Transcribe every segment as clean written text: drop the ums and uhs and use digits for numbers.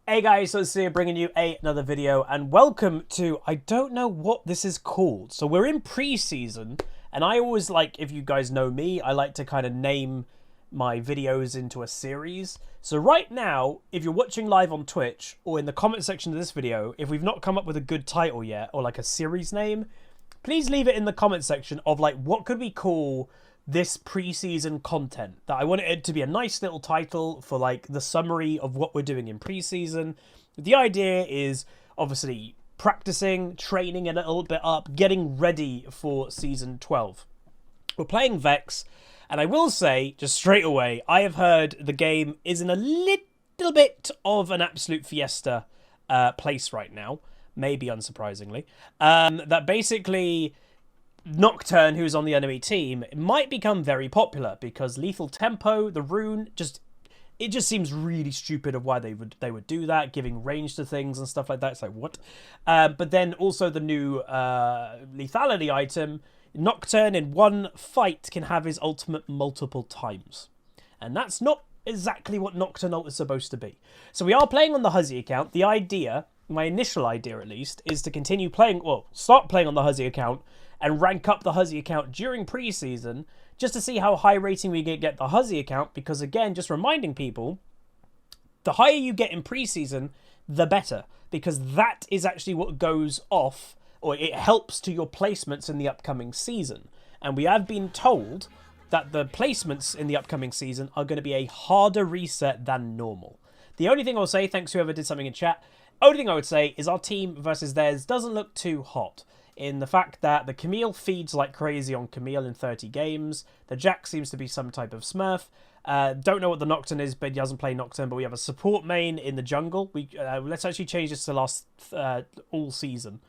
Hey guys, so it's here bringing you another video, and welcome to, I don't know what this is called. So we're in pre-season, and I always like, if you guys know me, I like to kind of name my videos into a series. So right now, if you're watching live on Twitch, or in the comment section of this video, if we've not come up with a good title yet, or like a series name, please leave it in the comment section of like, what could we call this pre-season content. That I want it to be a nice little title for like the summary of what we're doing in pre-season. The idea is obviously practicing, training a little bit up, getting ready for season 12. We're playing VEX, and I will say just straight away, I have heard the game is in a little bit of an absolute fiesta place right now, maybe unsurprisingly. That basically Nocturne, who's on the enemy team, might become very popular because lethal tempo, the rune, it just seems really stupid of why they would do that, giving range to things and stuff like that. It's like, what? But then also the new lethality item, Nocturne in one fight can have his ultimate multiple times. And that's not exactly what Nocturne ult is supposed to be. So we are playing on the Huzzy account. The idea, my initial idea at least, is to continue playing, well, start playing on the Huzzy account and rank up the Huzzy account during pre-season just to see how high rating we get the Huzzy account, because again, just reminding people, the higher you get in pre-season, the better, because that is actually what goes off, or it helps to your placements in the upcoming season. And we have been told that the placements in the upcoming season are going to be a harder reset than normal. The only thing I'll say, thanks whoever did something in chat, only thing I would say is our team versus theirs doesn't look too hot, in the fact that the Camille feeds like crazy on Camille in 30 games. The Jack seems to be some type of smurf. Don't know what the Nocturne is, but he doesn't play Nocturne. But we have a support main in the jungle. Let's actually change this to last all season.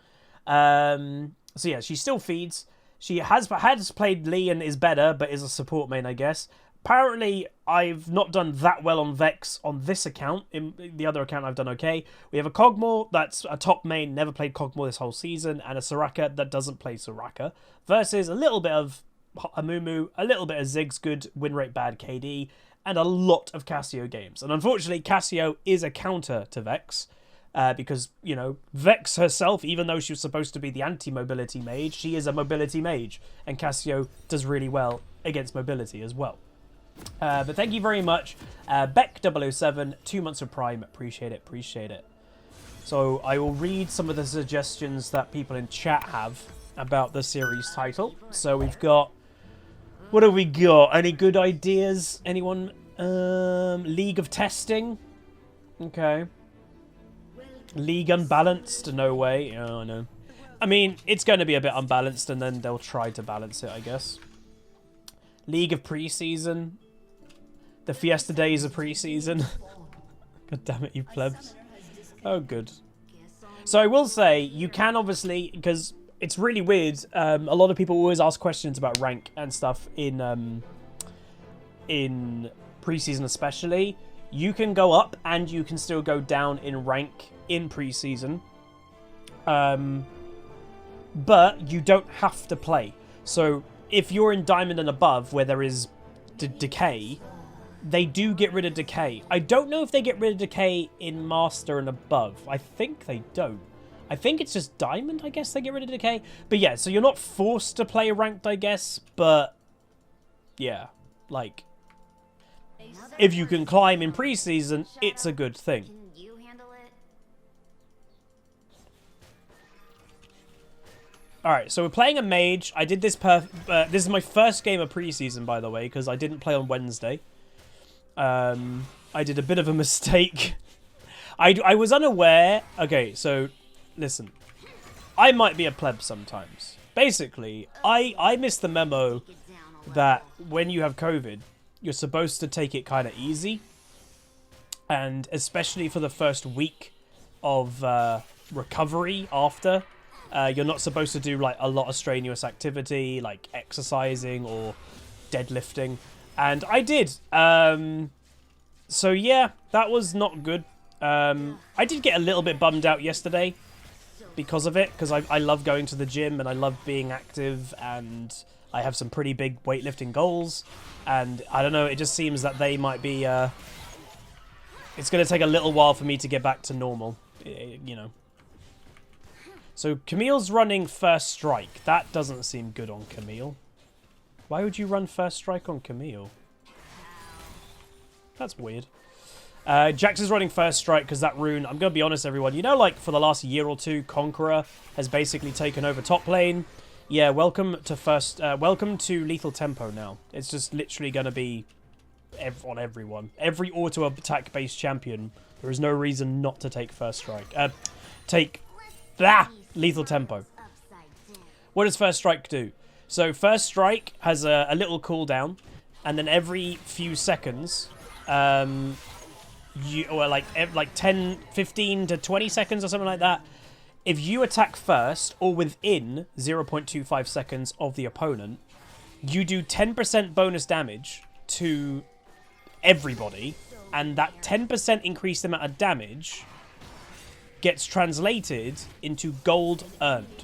So yeah, she still feeds. She has played Lee and is better, but is a support main, I guess. Apparently, I've not done that well on VEX on this account. In the other account, I've done okay. We have a Kog'Maw that's a top main, never played Kog'Maw this whole season, and a Soraka that doesn't play Soraka, versus a little bit of Amumu, a little bit of Ziggs good, win rate bad KD, and a lot of Cassio games. And unfortunately, Cassio is a counter to VEX, because, you know, VEX herself, even though she was supposed to be the anti-mobility mage, she is a mobility mage, and Cassio does really well against mobility as well. But thank you very much, Beck007, 2 months of Prime, appreciate it. So I will read some of the suggestions that people in chat have about the series title. So we've got, what have we got? Any good ideas? Anyone? League of Testing? Okay. League Unbalanced? No way. Oh, no. I mean, it's going to be a bit unbalanced, and then they'll try to balance it, I guess. League of Preseason. The Fiesta Days of Preseason. God damn it, you plebs. Oh, good. So I will say, you can obviously, because it's really weird, a lot of people always ask questions about rank and stuff in Preseason especially. You can go up and you can still go down in rank in Preseason. But you don't have to play. So if you're in Diamond and above, where there is decay, they do get rid of decay. I don't know if they get rid of decay in Master and above. I think they don't. I think it's just Diamond, I guess, they get rid of decay. But yeah, so you're not forced to play ranked, I guess. But yeah, like, if you can climb in preseason, it's a good thing. Alright, so we're playing a mage. I did this this is my first game of preseason, by the way, because I didn't play on Wednesday. I did a bit of a mistake. I was unaware. Okay, so listen. I might be a pleb sometimes. Basically, I missed the memo that when you have COVID, you're supposed to take it kind of easy. And especially for the first week of recovery after. You're not supposed to do like a lot of strenuous activity, like exercising or deadlifting, and I did. So yeah, that was not good. I did get a little bit bummed out yesterday because of it, because I love going to the gym and I love being active, and I have some pretty big weightlifting goals, and I don't know, it just seems that they might be It's going to take a little while for me to get back to normal, you know. So Camille's running first strike. That doesn't seem good on Camille. Why would you run first strike on Camille? That's weird. Jax is running first strike because that rune, I'm going to be honest, everyone. You know, like, for the last year or two, Conqueror has basically taken over top lane. Yeah, welcome to Lethal Tempo now. It's just literally going to be on everyone. Every auto-attack based champion, there is no reason not to take first strike. Take Lethal Tempo. What does first strike do? So first strike has a little cooldown, and then every few seconds, like 10, 15 to 20 seconds or something like that, if you attack first or within 0.25 seconds of the opponent, you do 10% bonus damage to everybody, and that 10% increased amount of damage gets translated into gold earned.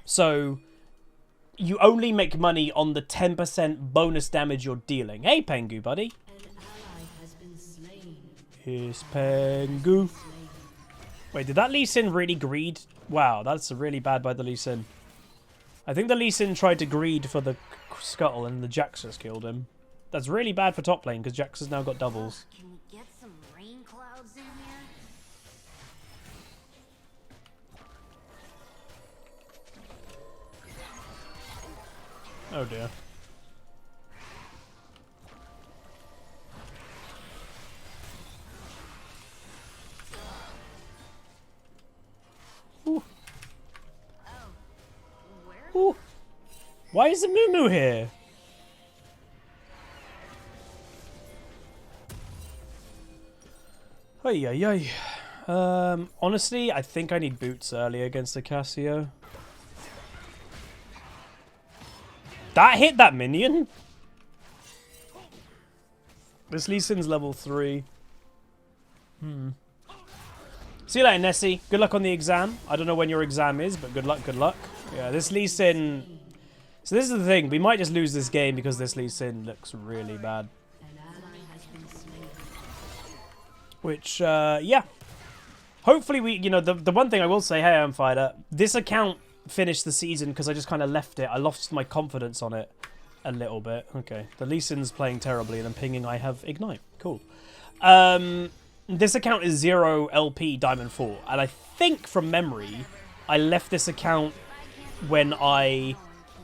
So you only make money on the 10% bonus damage you're dealing. Hey, Pengu, buddy. Here's Pengu. Wait, did that Lee Sin really greed? Wow, that's really bad by the Lee Sin. I think the Lee Sin tried to greed for the scuttle and the Jax just killed him. That's really bad for top lane because Jax has now got doubles. Can we get some rain clouds in here? Oh dear. Ooh. Ooh. Why is the Moo here? Ay, ay, ay. Honestly, I think I need boots early against the Cassio. That hit that minion? This Lee Sin's level 3. See you later, Nessie. Good luck on the exam. I don't know when your exam is, but good luck, good luck. Yeah, this Lee Sin... So this is the thing. We might just lose this game because this Lee Sin looks really bad. Which, yeah. Hopefully we... You know, the one thing I will say, hey, I'm Fighter, this account finished the season because I just kind of left it. I lost my confidence on it a little bit. Okay. The Lee Sin's playing terribly and I'm pinging I have Ignite. Cool. This account is 0 LP Diamond 4. And I think from memory, I left this account when I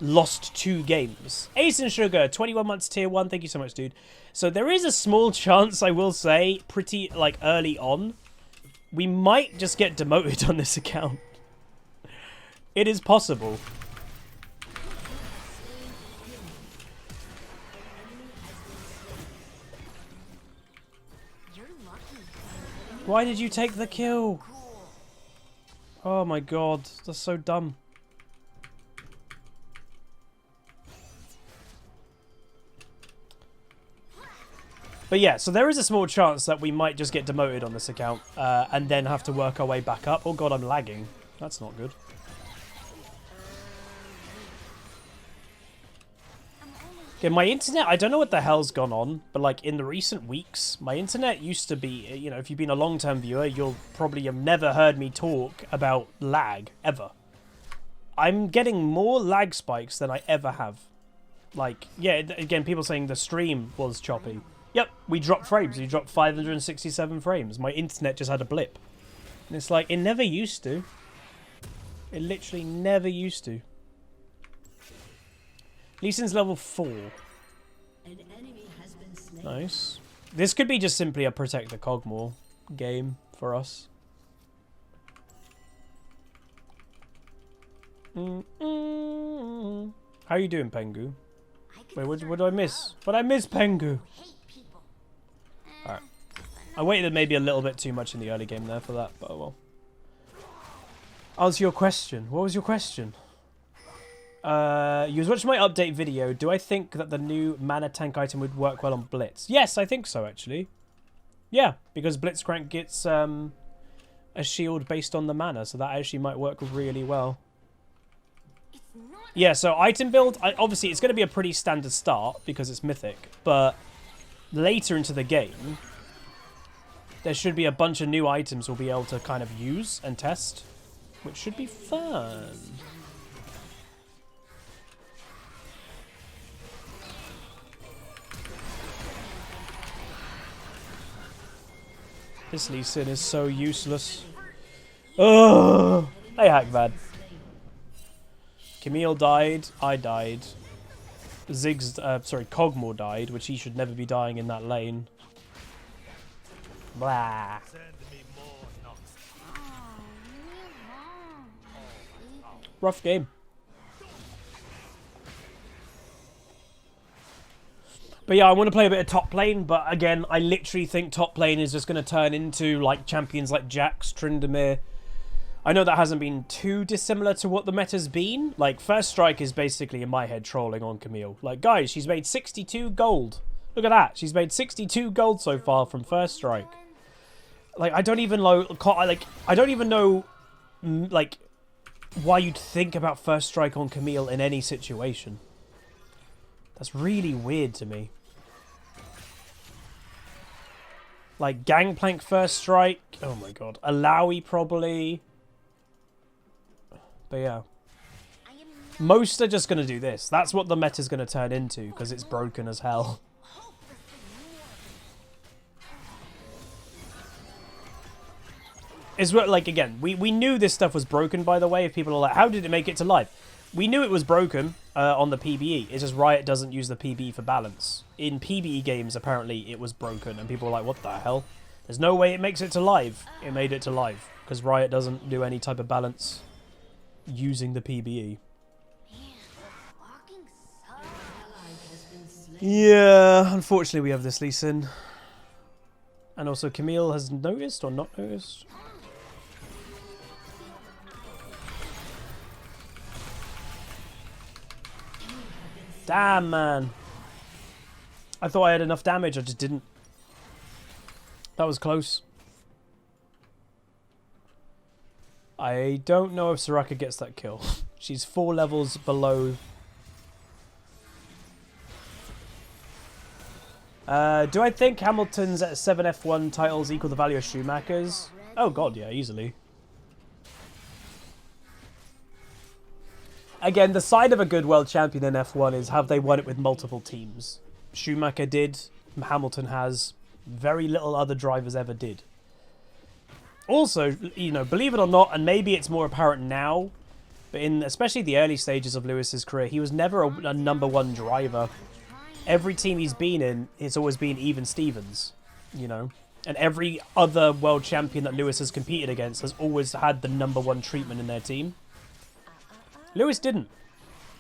lost 2 games. Ace and Sugar, 21 months tier 1. Thank you so much, dude. So there is a small chance, I will say, pretty like early on, we might just get demoted on this account. It is possible. Why did you take the kill? Oh my god, that's so dumb. But yeah, so there is a small chance that we might just get demoted on this account and then have to work our way back up. Oh god, I'm lagging. That's not good. Okay, my internet, I don't know what the hell's gone on, but like in the recent weeks, my internet used to be, you know, if you've been a long-term viewer, you'll probably have never heard me talk about lag, ever. I'm getting more lag spikes than I ever have. Like, yeah, again, people saying the stream was choppy. Yep, we dropped frames. We dropped 567 frames. My internet just had a blip. And it's like, it never used to. It literally never used to. Lee Sin's level 4. An enemy has been slain. Nice. This could be just simply a Protect the Cogmore game for us. How are you doing, Pengu? Wait, what did I miss? What did I miss, Pengu? Alright. I waited maybe a little bit too much in the early game there for that, but oh well. Answer your question. What was your question? You was watching my update video. Do I think that the new mana tank item would work well on Blitz? Yes, I think so, actually. Yeah, because Blitzcrank gets a shield based on the mana, so that actually might work really well. It's not Yeah, so item build, obviously it's going to be a pretty standard start because it's mythic, but later into the game, there should be a bunch of new items we'll be able to kind of use and test, which should be fun. This Lee Sin is so useless. Ugh! Hey, Hackvad. Camille died. I died. Cogmore died, which he should never be dying in that lane. Blah. Rough game. But yeah, I want to play a bit of top lane, but again, I literally think top lane is just going to turn into like champions like Jax, Tryndamere. I know that hasn't been too dissimilar to what the meta's been. Like, First Strike is basically, in my head, trolling on Camille. Like, guys, she's made 62 gold. Look at that. She's made 62 gold so far from First Strike. Like, I don't even know, like, why you'd think about First Strike on Camille in any situation. That's really weird to me. Like, Gangplank First Strike. Oh my god. Alawi probably. But yeah. Most are just going to do this. That's what the meta's going to turn into, because it's broken as hell. It's like, again, we knew this stuff was broken, by the way. If people are like, how did it make it to life? We knew it was broken on the PBE. It's just Riot doesn't use the PBE for balance. In PBE games, apparently, it was broken. And people were like, what the hell? There's no way it makes it to live. It made it to live. Because Riot doesn't do any type of balance using the PBE. Yeah, unfortunately we have this Lee Sin. And also Camille has noticed or not noticed. Damn, man. I thought I had enough damage, I just didn't. That was close. I don't know if Soraka gets that kill. She's 4 levels below. Do I think Hamilton's 7 F1 titles equal the value of Schumacher's? Oh god, yeah, easily. Again, the side of a good world champion in F1 is have they won it with multiple teams. Schumacher did, Hamilton has, very little other drivers ever did. Also, you know, believe it or not, and maybe it's more apparent now, but in especially the early stages of Lewis's career, he was never a #1 driver. Every team he's been in, it's always been even Stevens, you know. And every other world champion that Lewis has competed against has always had the #1 treatment in their team. Lewis didn't.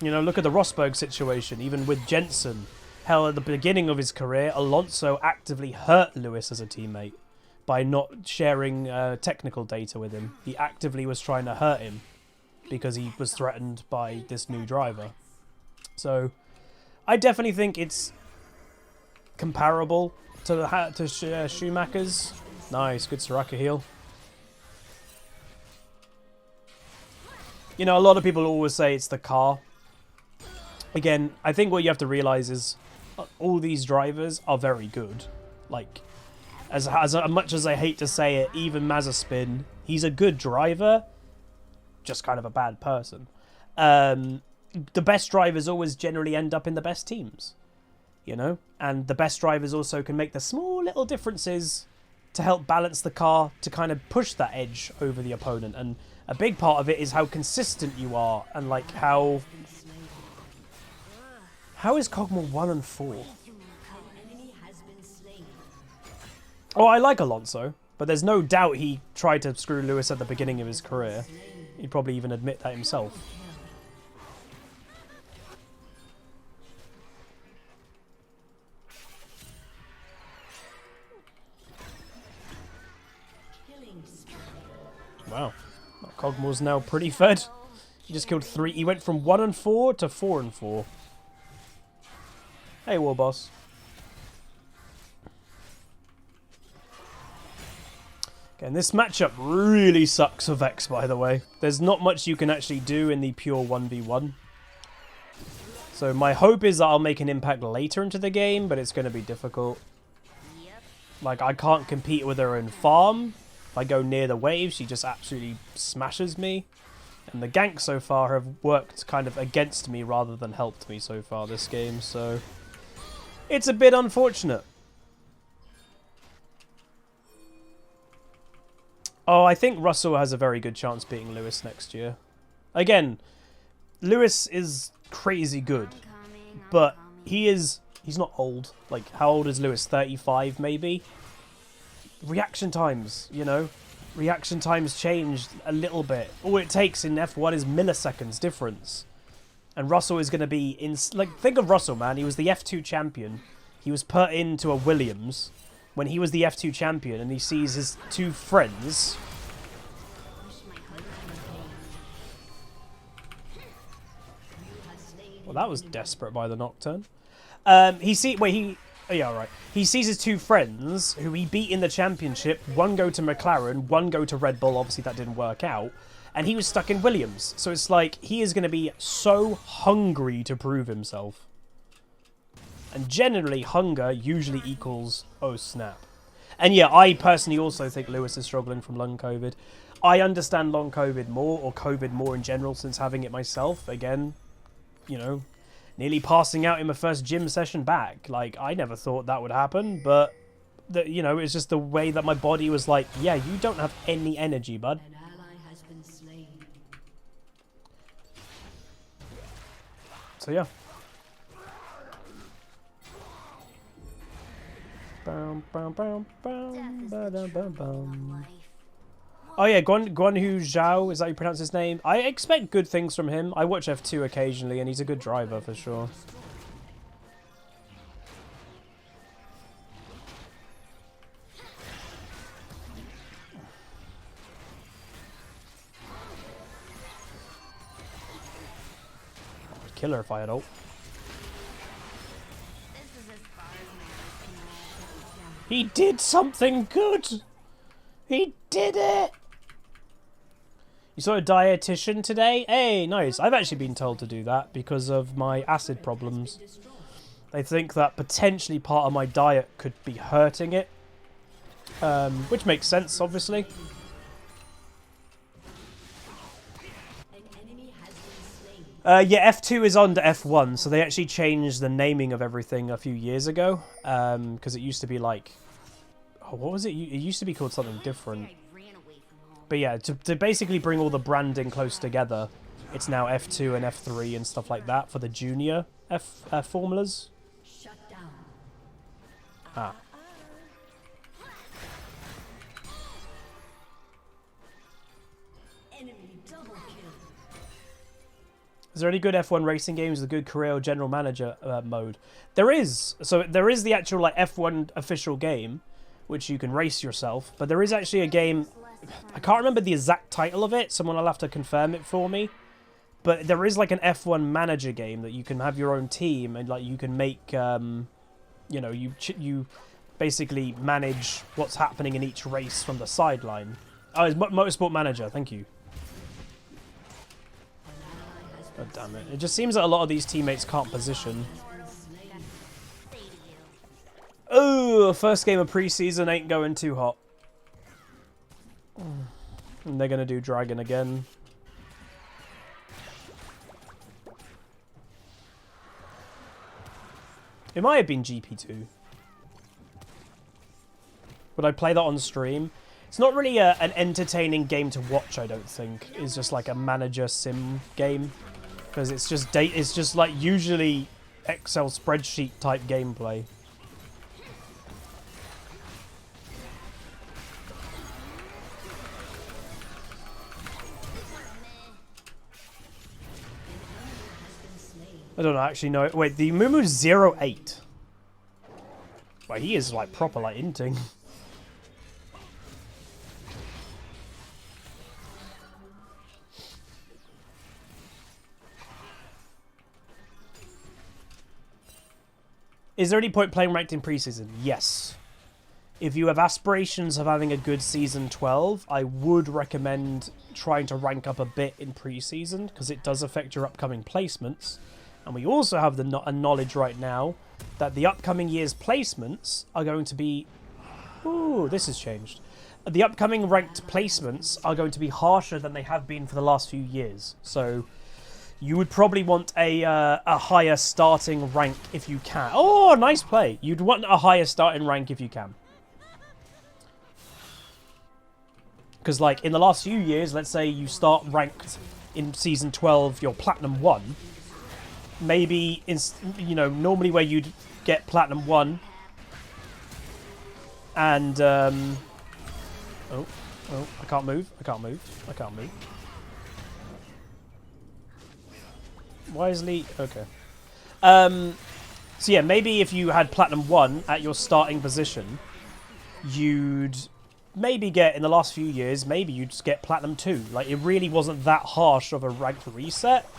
You know, look at the Rosberg situation, even with Jensen. Hell, at the beginning of his career, Alonso actively hurt Lewis as a teammate by not sharing technical data with him. He actively was trying to hurt him because he was threatened by this new driver. So, I definitely think it's comparable to Schumacher's. Nice, good Soraka heal. You know, a lot of people always say it's the car. Again, I think what you have to realize is all these drivers are very good. Like, as much as I hate to say it, even Mazepin, he's a good driver, just kind of a bad person. The best drivers always generally end up in the best teams, you know? And the best drivers also can make the small little differences to help balance the car to kind of push that edge over the opponent. And a big part of it is how consistent you are and like how is Cogmore 1 and 4? Oh, I like Alonso, but there's no doubt he tried to screw Lewis at the beginning of his career. He'd probably even admit that himself. Wow. Cogmore's now pretty fed. He just killed 3. He went from 1 and 4 to 4 and 4. Hey, War Boss. Okay, and this matchup really sucks for VEX, by the way. There's not much you can actually do in the pure 1v1. So my hope is that I'll make an impact later into the game, but it's going to be difficult. Yep. Like, I can't compete with her in farm. If I go near the wave, she just absolutely smashes me. And the ganks so far have worked kind of against me rather than helped me so far this game, so it's a bit unfortunate. Oh, I think Russell has a very good chance beating Lewis next year. Again, Lewis is crazy good, but he's not old. Like, how old is Lewis? 35 maybe? Reaction times, you know? Reaction times changed a little bit. All it takes in F1 is milliseconds difference. And Russell is going to be in... Like, think of Russell, man. He was the F2 champion. He was put into a Williams when he was the F2 champion, and he sees his two friends... Well, that was desperate by the Nocturne. Yeah, right. He sees his two friends, who he beat in the championship, one go to McLaren, one go to Red Bull, obviously that didn't work out, and he was stuck in Williams. So it's like, he is going to be so hungry to prove himself. And generally, hunger usually equals, oh snap. And yeah, I personally also think Lewis is struggling from long COVID. I understand long COVID more, or COVID more in general, since having it myself. Again, you know, nearly passing out in my first gym session back. Like, I never thought that would happen, but, you know, it's just the way that my body was like, yeah, you don't have any energy, bud. An ally has been slain. So, yeah. Bum, bum, bum, bum, ba-dum, bum, bum. Oh yeah, Guanyu Zhao, is that how you pronounce his name? I expect good things from him. I watch F2 occasionally, and he's a good driver for sure. I'd kill her if I had ult. This is as far as my wrist can go. He did something good! He did it! You saw a dietitian today? Hey, nice. I've actually been told to do that because of my acid problems. They think that potentially part of my diet could be hurting it. Which makes sense, obviously. An enemy has been slain. Yeah, F2 is on to F1, so they actually changed the naming of everything a few years ago. Because it used to be like... Oh, what was it? It used to be called something different. I ran away from home. But yeah, to basically bring all the branding close together, it's now F2 and F3 and stuff like that for the junior formulas. Shut down. Ah. Enemy double kill. Is there any good F1 racing games with a good career or general manager mode? There is. So there is the actual like F1 official game, which you can race yourself. But there is actually a game... I can't remember the exact title of it. Someone will have to confirm it for me. But there is like an F1 manager game that you can have your own team and like you can make, you know, you basically manage what's happening in each race from the sideline. Oh, it's Motorsport Manager. Thank you. Oh, damn it. It just seems that a lot of these teammates can't position. Say to you. Oh, first game of preseason ain't going too hot. And they're going to do Dragon again. It might have been GP2. Would I play that on stream? It's not really an entertaining game to watch, I don't think. It's just like a manager sim game. Because it's just like usually Excel spreadsheet type gameplay. I don't actually know. Wait, the Mumu's 08. Well, he is like proper like inting. Is there any point playing ranked in preseason? Yes. If you have aspirations of having a good season 12, I would recommend trying to rank up a bit in preseason because it does affect your upcoming placements. And we also have the knowledge right now that the upcoming year's placements are going to be... Ooh, this has changed. The upcoming ranked placements are going to be harsher than they have been for the last few years. So you would probably want a higher starting rank if you can. Oh, nice play. You'd want a higher starting rank if you can. Because, like, in the last few years, let's say you start ranked in Season 12, you're Platinum 1. Maybe, you know, normally where you'd get Platinum 1 and... Oh, I can't move. I can't move. I can't move. Why is Lee... Okay. So, yeah, maybe if you had Platinum 1 at your starting position, you'd... maybe get, in the last few years, maybe you'd just get Platinum 2. Like, it really wasn't that harsh of a rank reset.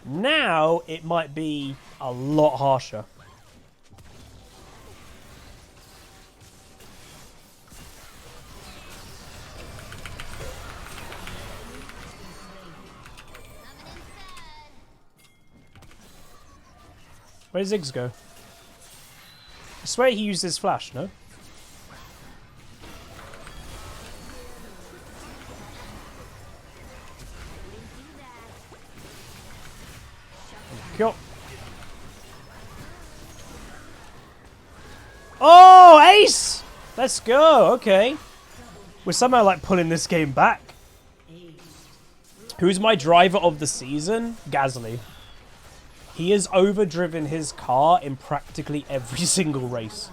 Now, it might be a lot harsher. Where did Ziggs go? I swear he used his flash, no? Oh, ace! Let's go. Okay. We're somehow like pulling this game back. Who's my driver of the season? Gasly. He has overdriven his car in practically every single race.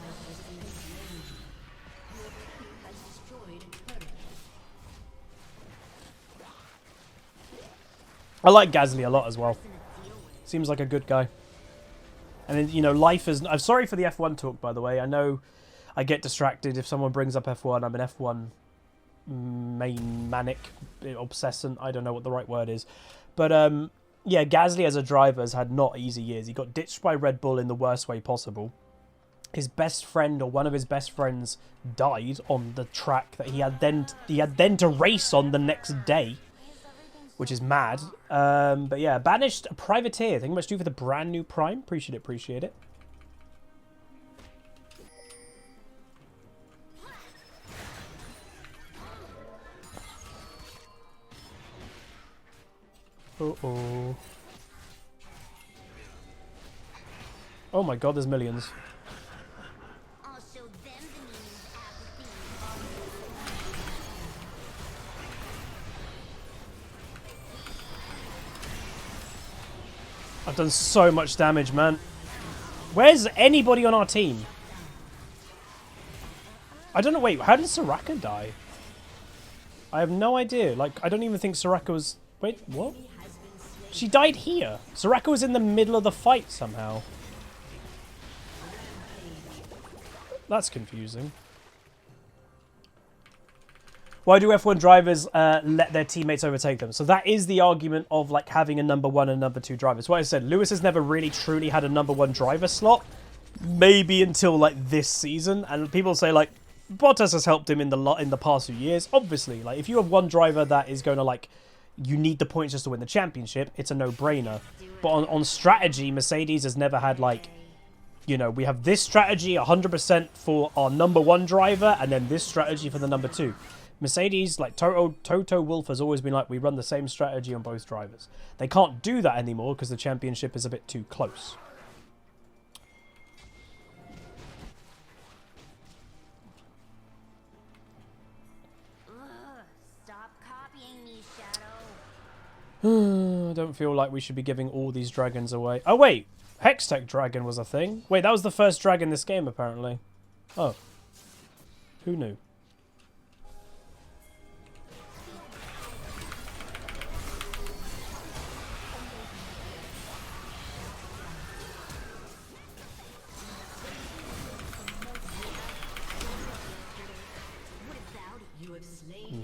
I like Gasly a lot as well. Seems like a good guy. And then, you know, life is... I'm sorry for the F1 talk, by the way. I know I get distracted if someone brings up F1. I'm an F1 manic, obsessant. I don't know what the right word is. But, yeah, Gasly as a driver has had not easy years. He got ditched by Red Bull in the worst way possible. His best friend, or one of his best friends, died on the track that he had then to race on the next day. Which is mad. But yeah, banished a privateer. Thank you much, do for the brand new Prime. Appreciate it, appreciate it. Uh-oh. Oh my god, there's millions. I've done so much damage, man. Where's anybody on our team? I don't know. Wait, how did Soraka die? I have no idea. Like, I don't even think Soraka was... Wait, what? She died here. Soraka was in the middle of the fight somehow. That's confusing. Why do F1 drivers let their teammates overtake them? So that is the argument of like having a number 1 and number 2 drivers. What I said, Lewis has never really truly had a number 1 driver slot. Maybe until like this season. And people say like, Bottas has helped him in the past few years. Obviously, like if you have one driver that is going to like, you need the points just to win the championship, it's a no-brainer. But on strategy, Mercedes has never had like, you know, we have this strategy 100% for our number 1 driver and then this strategy for the number 2. Mercedes, like Toto Wolff has always been like, we run the same strategy on both drivers. They can't do that anymore because the championship is a bit too close. Stop copying me, Shadow. I don't feel like we should be giving all these dragons away. Oh, wait. Hextech Dragon was a thing. Wait, that was the first dragon in this game, apparently. Oh. Who knew?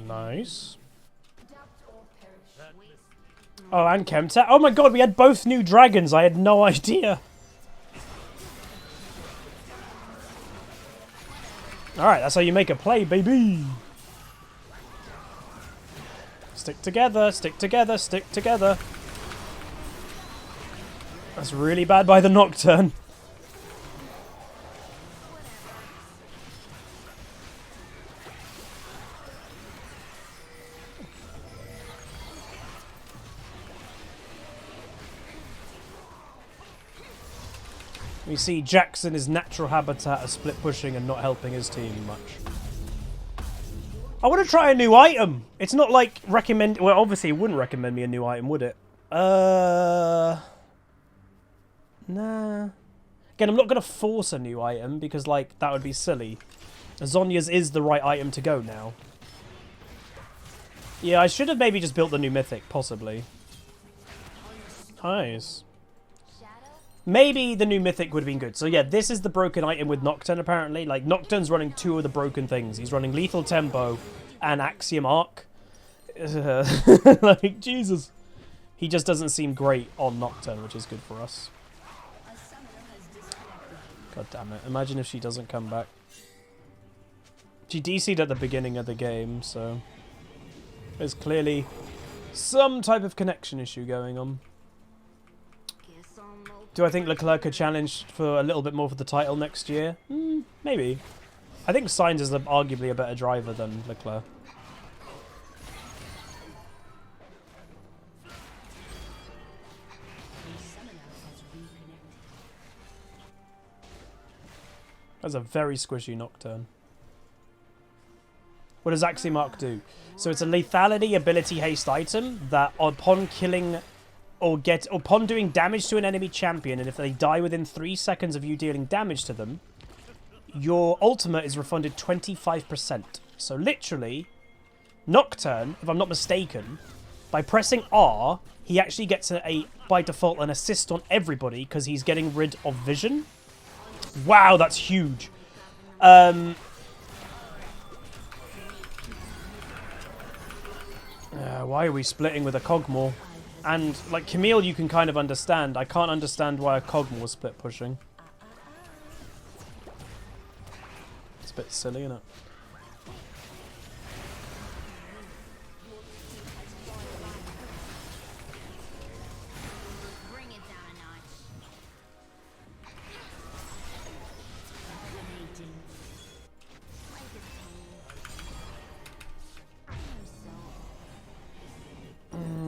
Nice. Oh, and Chemtech. Oh my god, we had both new dragons. I had no idea. Alright, that's how you make a play, baby. Stick together, stick together, stick together. That's really bad by the Nocturne. We see Jax in his natural habitat of split pushing and not helping his team much. I want to try a new item. It's not like recommend. Well, obviously, it wouldn't recommend me a new item, would it? Nah. Again, I'm not going to force a new item because, like, that would be silly. Zhonya's is the right item to go now. Yeah, I should have maybe just built the new mythic, possibly. Nice. Maybe the new mythic would have been good. So yeah, this is the broken item with Nocturne apparently. Like, Nocturne's running two of the broken things. He's running Lethal Tempo and Axiom Arc. Like, Jesus. He just doesn't seem great on Nocturne, which is good for us. God damn it. Imagine if she doesn't come back. She DC'd at the beginning of the game, so... there's clearly some type of connection issue going on. Do I think Leclerc could challenge for a little bit more for the title next year? Maybe. I think Sainz is arguably a better driver than Leclerc. That's a very squishy Nocturne. What does Axiom Arc do? So it's a lethality ability haste item that upon killing... upon doing damage to an enemy champion, and if they die within 3 seconds of you dealing damage to them, your ultimate is refunded 25%. So literally, Nocturne, if I'm not mistaken, by pressing R, he actually gets by default an assist on everybody because he's getting rid of vision. Wow, that's huge. Why are we splitting with a Cogmore? And, like, Camille you can kind of understand. I can't understand why a Cogmore was split pushing. It's a bit silly, isn't it?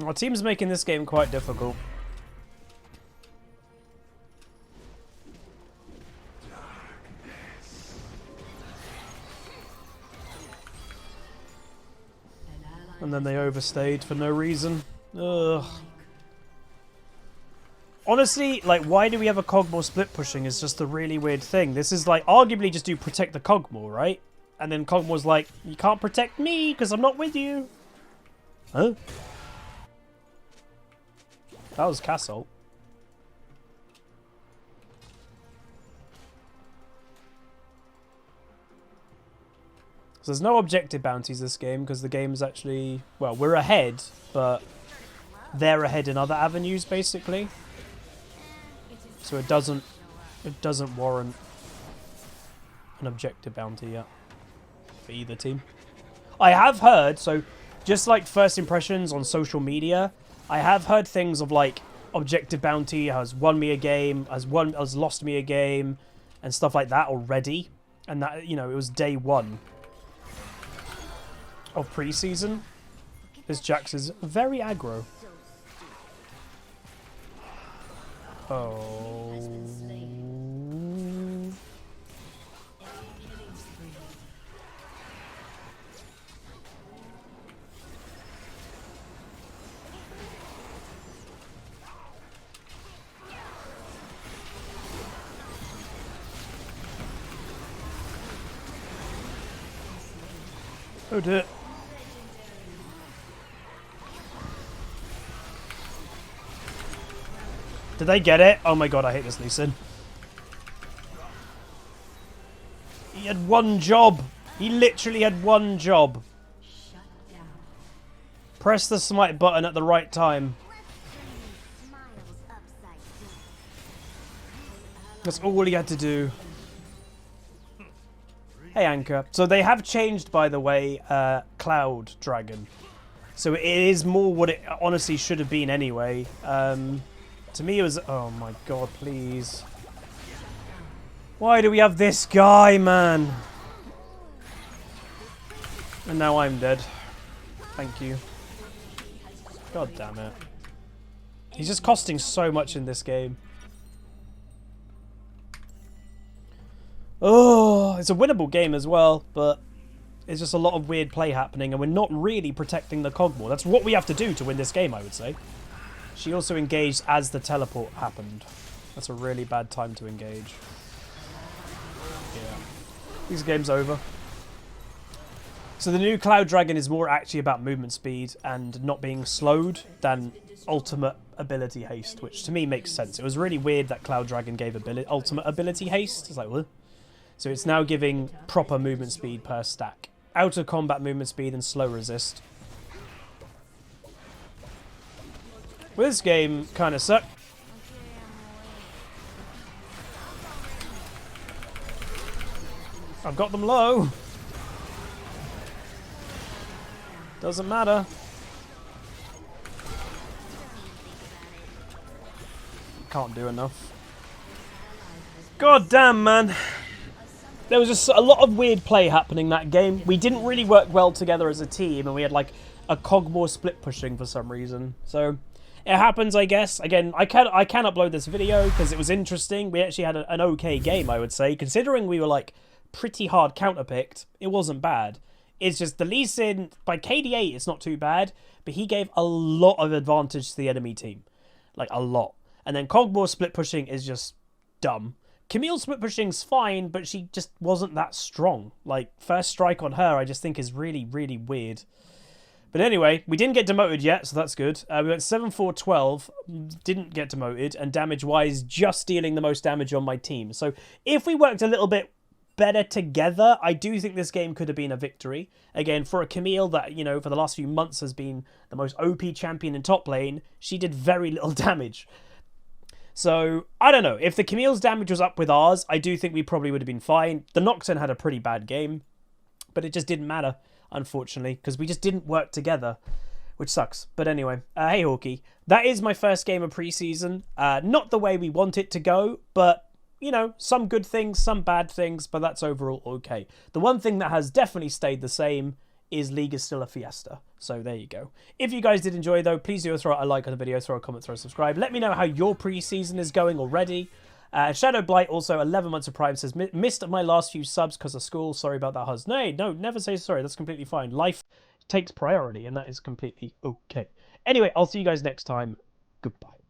Our team's making this game quite difficult. And then they overstayed for no reason. Ugh. Honestly, like, why do we have a Cogmore split pushing is just a really weird thing. This is like, arguably just do protect the Cogmore, right? And then Cogmore's like, you can't protect me because I'm not with you. Huh? That was Castle. So there's no objective bounties this game because the game is actually... well, we're ahead, but they're ahead in other avenues, basically. So it doesn't warrant an objective bounty yet for either team. I have heard, so just like first impressions on social media... I have heard things of like objective bounty has won me a game, has lost me a game, and stuff like that already. And that, you know, it was day 1 of preseason. This Jax is very aggro. Oh. Oh dear. Did they get it? Oh my god, I hate this Lee Sin. He had one job. He literally had one job. Press the smite button at the right time. That's all he had to do. Hey, Anchor. So they have changed, by the way, Cloud Dragon. So it is more what it honestly should have been anyway. To me, it was... Oh my god, please. Why do we have this guy, man? And now I'm dead. Thank you. God damn it. He's just costing so much in this game. Oh, it's a winnable game as well, but it's just a lot of weird play happening, and we're not really protecting the Cogmore. That's what we have to do to win this game, I would say. She also engaged as the teleport happened. That's a really bad time to engage. Yeah. This game's over. So the new Cloud Dragon is more actually about movement speed and not being slowed than ultimate ability haste, which to me makes sense. It was really weird that Cloud Dragon gave ultimate ability haste. It's like, what? So it's now giving proper movement speed per stack. Out of combat movement speed and slow resist. Well, this game kind of sucked. I've got them low. Doesn't matter. Can't do enough. God damn, man. There was just a lot of weird play happening that game. We didn't really work well together as a team, and we had like a Cogmore split pushing for some reason. So it happens, I guess. Again, I can upload this video because it was interesting. We actually had an okay game, I would say, considering we were like pretty hard counterpicked. It wasn't bad. It's just the Lee Sin by KD8. It's not too bad, but he gave a lot of advantage to the enemy team, like a lot. And then Cogmore split pushing is just dumb. Camille's split pushing's fine, but she just wasn't that strong. Like, first strike on her, I just think is really, really weird. But anyway, we didn't get demoted yet, so that's good. We went 7-4-12, didn't get demoted, and damage-wise, just dealing the most damage on my team. So if we worked a little bit better together, I do think this game could have been a victory. Again, for a Camille that, you know, for the last few months has been the most OP champion in top lane, she did very little damage. So, I don't know. If the Camille's damage was up with ours, I do think we probably would have been fine. The Noxen had a pretty bad game, but it just didn't matter, unfortunately, because we just didn't work together, which sucks. But anyway, hey Hawkeye, that is my first game of preseason. Not the way we want it to go, but, you know, some good things, some bad things, but that's overall okay. The one thing that has definitely stayed the same is League is still a fiesta. So there you go. If you guys did enjoy though, please do throw a like on the video, throw a comment, throw a subscribe. Let me know how your preseason is going already. Shadow Blight also 11 months of Prime says, missed my last few subs because of school. Sorry about that, Huz. No, never say sorry. That's completely fine. Life takes priority and that is completely okay. Anyway, I'll see you guys next time. Goodbye.